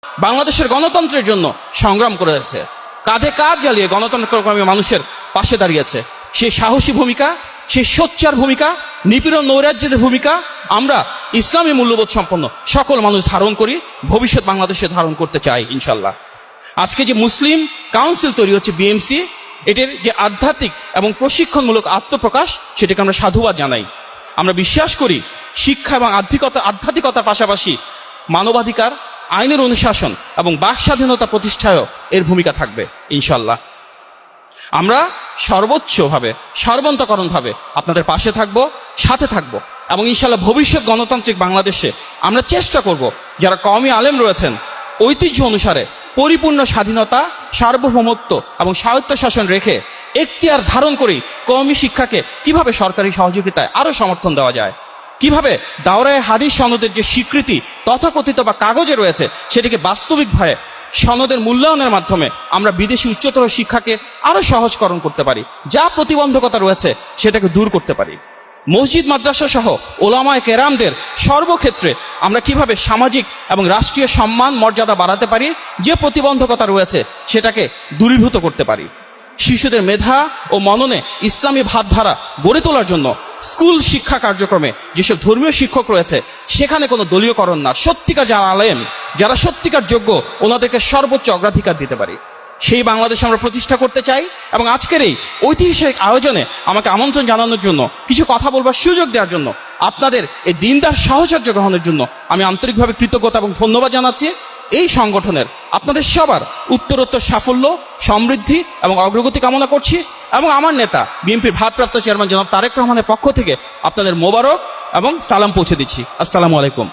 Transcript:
বাংলাদেশের গণতন্ত্রের জন্য সংগ্রাম করেছে, কাঁধে কাঁধ জ্বালিয়ে গণতন্ত্রকর্মী মানুষের পাশে দাঁড়িয়েছে। সেই সাহসী ভূমিকা, সেই সোচ্চার ভূমিকা, নিপীড়ন নৈরাজ্যের ভূমিকা আমরা ইসলামী মূল্যবোধ সম্পন্ন সকল মানুষ ধারণ করি, ভবিষ্যৎ বাংলাদেশে ধারণ করতে চাই ইনশাল্লাহ। আজকে যে মুসলিম কাউন্সিল তৈরি হচ্ছে বিএমসি, এটির যে আধ্যাত্মিক এবং প্রশিক্ষণমূলক আত্মপ্রকাশ, সেটাকে আমরা সাধুবাদ জানাই। আমরা বিশ্বাস করি শিক্ষা এবং আধ্যাত্মিকতার পাশাপাশি মানবাধিকার, আইনের অনুশাসন এবং বাক স্বাধীনতা প্রতিষ্ঠায়ও এর ভূমিকা থাকবে ইনশাল্লাহ। আমরা সর্বোচ্চভাবে, সর্বান্তকরণভাবে আপনাদের পাশে থাকব, সাথে থাকব এবং ইনশাল্লাহ ভবিষ্যৎ গণতান্ত্রিক বাংলাদেশে আমরা চেষ্টা করব যারা কওমি আলেম রয়েছেন ঐতিহ্য অনুসারে পরিপূর্ণ স্বাধীনতা, সার্বভৌমত্ব এবং স্বায়ত্তশাসন রেখে এখতিয়ার ধারণ করেই কওমি শিক্ষাকে কিভাবে সরকারি সহযোগিতায় আরো সমর্থন দেওয়া যায়, কিভাবে দাওরায়ে হাদিস সনদের যে স্বীকৃতি তথাকথিত বা কাগজে রয়েছে সেটিকে বাস্তবিকভাবে সনদের মূল্যায়নের মাধ্যমে আমরা বিদেশি উচ্চতর শিক্ষাকে আরো সহজকরণ করতে পারি, যা প্রতিবন্ধকতা রয়েছে সেটাকে দূর করতে পারি। মসজিদ মাদ্রাসা সহ ওলামায়ে কেরামদের সর্বক্ষেত্রে আমরা কিভাবে সামাজিক এবং রাষ্ট্রীয় সম্মান মর্যাদা বাড়াতে পারি, যে প্রতিবন্ধকতা রয়েছে সেটাকে দূরীভূত করতে পারি। শিশুদের মেধা ও মননে ইসলামী ভাবধারা গড়ে তোলার জন্য স্কুল শিক্ষা কার্যক্রমে যেসব ধর্মীয় শিক্ষক রয়েছে সেখানে কোনো দলীয়করণ না, সত্যিকার যারা আলেম, যারা সত্যিকার যোগ্য, ওনাদেরকে সর্বোচ্চ অগ্রাধিকার দিতে পারি। সেই বাংলাদেশ আমরা প্রতিষ্ঠা করতে চাই এবং আজকের এই ঐতিহাসিক আয়োজনে আমাকে আমন্ত্রণ জানানোর জন্য, কিছু কথা বলবার সুযোগ দেওয়ার জন্য, আপনাদের এই দিনদার সাহচর্য গ্রহণের জন্য আমি আন্তরিকভাবে কৃতজ্ঞতা এবং ধন্যবাদ জানাচ্ছি। এই সংগঠনের আপনাদের সবার উত্তরোত্তর সাফল্য, সমৃদ্ধি এবং অগ্রগতি কামনা করছি এবং আমার নেতা বিএনপির ভারপ্রাপ্ত চেয়ারম্যান জনাব তারেক রহমানের পক্ষ থেকে আপনাদের মোবারক এবং সালাম পৌঁছে দিচ্ছি। আসসালামু আলাইকুম।